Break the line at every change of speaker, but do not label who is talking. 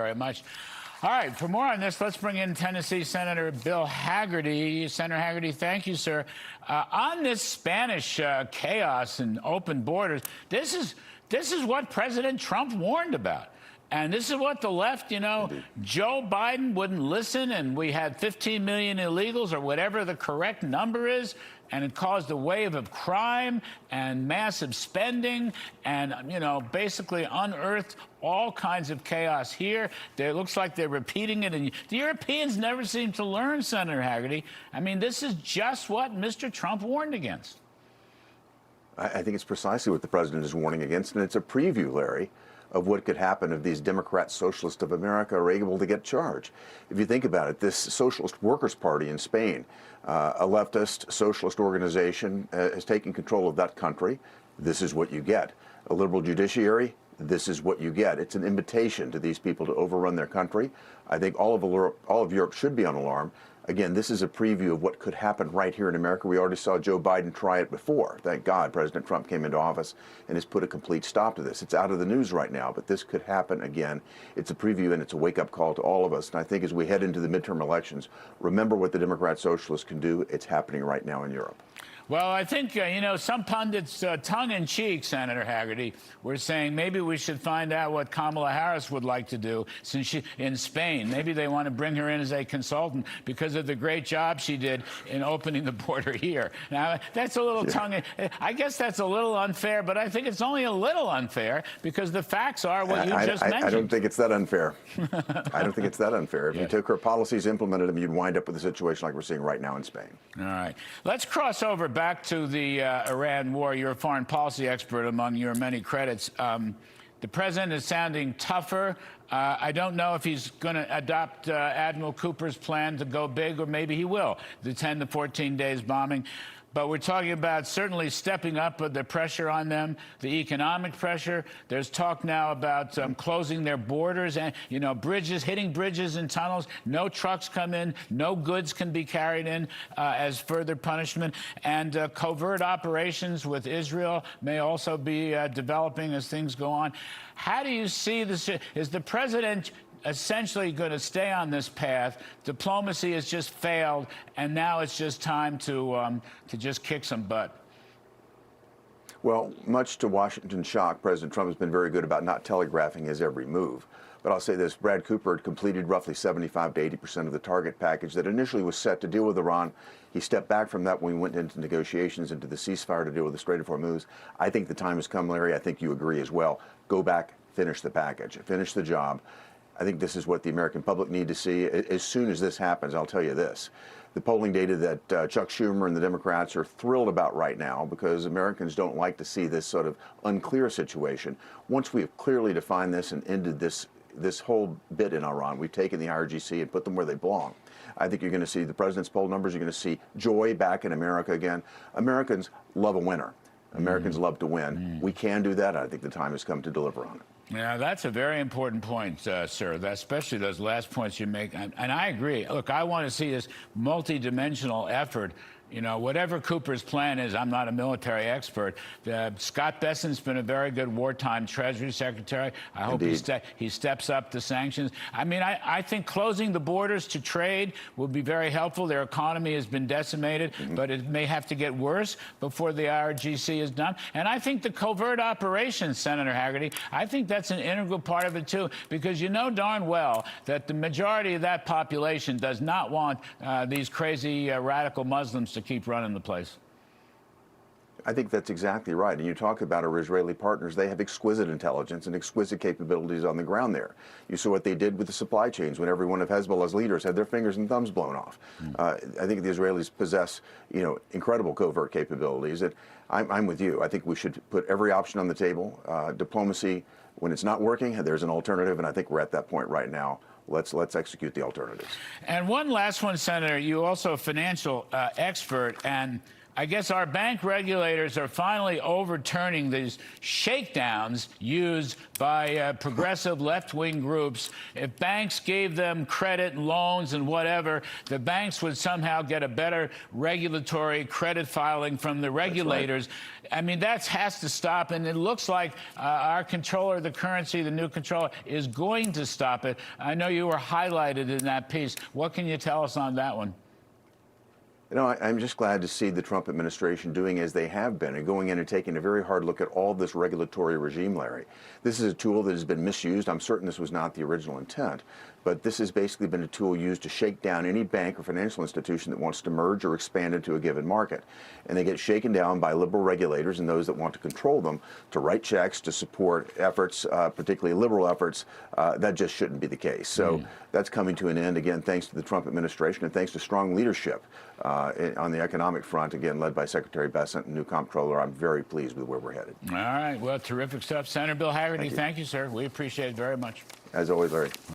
Very much. All right, for more on this, let's bring in Tennessee Senator Bill Hagerty. Senator Hagerty, thank you, sir. On this Spanish chaos and open borders, this is what President Trump warned about. And this is what the left, Joe Biden wouldn't listen, and we had 15 million illegals, or whatever the correct number is, and it caused a wave of crime and massive spending and, basically unearthed all kinds of chaos here. It looks like they're repeating it, and the Europeans never seem to learn, Senator Hagerty. I mean, this is just what Mr. Trump warned against.
I think it's precisely what the president is warning against, and it's a preview, Larry, of what could happen if these Democrat Socialists of America are able to get charged. If you think about it, this Socialist Workers' Party in Spain, a leftist socialist organization, has taken control of that country. This is what you get. A liberal judiciary, this is what you get. It's an invitation to these people to overrun their country. I think all of Europe should be on alarm. Again, this is a preview of what could happen right here in America. We already saw Joe Biden try it before. Thank God President Trump came into office and has put a complete stop to this. It's out of the news right now, but this could happen again. It's a preview and it's a wake-up call to all of us. And I think as we head into the midterm elections, remember what the Democrat Socialists can do. It's happening right now in Europe.
Well, I think, some pundits, tongue-in-cheek, Senator Hagerty, were saying maybe we should find out what Kamala Harris would like to do since she in Spain. Maybe they want to bring her in as a consultant because of the great job she did in opening the border here. Now, that's a little I guess that's a little unfair, but I think it's only a little unfair because the facts are what you just mentioned.
I don't think it's that unfair. I don't think it's that unfair. If you took her policies, implemented them, you'd wind up with a situation like we're seeing right now in Spain.
All right. Let's cross over back to the Iran war. You're a foreign policy expert among your many credits. The president is sounding tougher. I don't know if he's going to adopt Admiral Cooper's plan to go big, or maybe he will, the 10 to 14 days bombing. But we're talking about certainly stepping up the pressure on them, the economic pressure. There's talk now about closing their borders and, hitting bridges and tunnels. No trucks come in. No goods can be carried in as further punishment. And covert operations with Israel may also be developing as things go on. How do you see this? Is the president essentially going to stay on this path? Diplomacy has just failed, and now it's just time to just kick some butt.
Well, much to Washington's shock, President Trump has been very good about not telegraphing his every move. But I'll say this, Brad Cooper had completed roughly 75 to 80% of the target package that initially was set to deal with Iran. He stepped back from that when we went into negotiations, into the ceasefire to deal with the Strait of Hormuz. I think the time has come, Larry. I think you agree as well. Go back, finish the package, finish the job. I think this is what the American public need to see. As soon as this happens, I'll tell you this. The polling data that Chuck Schumer and the Democrats are thrilled about right now, because Americans don't like to see this sort of unclear situation. Once we have clearly defined this and ended this whole bit in Iran, we've taken the IRGC and put them where they belong. I think you're going to see the president's poll numbers. You're going to see joy back in America again. Americans love a winner. Americans love to win. We can do that. I think the time has come to deliver on it.
Yeah, that's a very important point, sir, especially those last points you make. And I agree. Look, I want to see this multidimensional effort. Whatever Cooper's plan is, I'm not a military expert. Scott Bessent's been a very good wartime Treasury Secretary. I hope he steps up the sanctions. I mean, I think closing the borders to trade will be very helpful. Their economy has been decimated, but it may have to get worse before the IRGC is done. And I think the covert operations, Senator Hagerty, I think that's an integral part of it, too, because you know darn well that the majority of that population does not want these crazy radical Muslims to keep running the place.
I think that's exactly right. And you talk about our Israeli partners. They have exquisite intelligence and exquisite capabilities on the ground there. You saw what they did with the supply chains when every one of Hezbollah's leaders had their fingers and thumbs blown off. I think the Israelis possess, incredible covert capabilities. And I'm with you. I think we should put every option on the table. Diplomacy, when it's not working, there's an alternative, and I think we're at that point right now. Let's execute the alternatives.
And one last one, Senator. You're also a financial expert, and I guess our bank regulators are finally overturning these shakedowns used by progressive left-wing groups. If banks gave them credit and loans and whatever, the banks would somehow get a better regulatory credit filing from the regulators. Right. I mean, that has to stop, and it looks like our controller of the currency, the new controller, is going to stop it. I know you were highlighted in that piece. What can you tell us on that one?
You know, I'm just glad to see the Trump administration doing as they have been and going in and taking a very hard look at all this regulatory regime, Larry. This is a tool that has been misused. I'm certain this was not the original intent, but this has basically been a tool used to shake down any bank or financial institution that wants to merge or expand into a given market. And they get shaken down by liberal regulators and those that want to control them to write checks to support efforts, particularly liberal efforts. That just shouldn't be the case. So that's coming to an end, again, thanks to the Trump administration and thanks to strong leadership on the economic front, again, led by Secretary Bessent and new comptroller. I'm very pleased with where we're headed.
All right. Well, terrific stuff. Senator Bill Hagerty, thank you, sir. We appreciate it very much.
As always, Larry.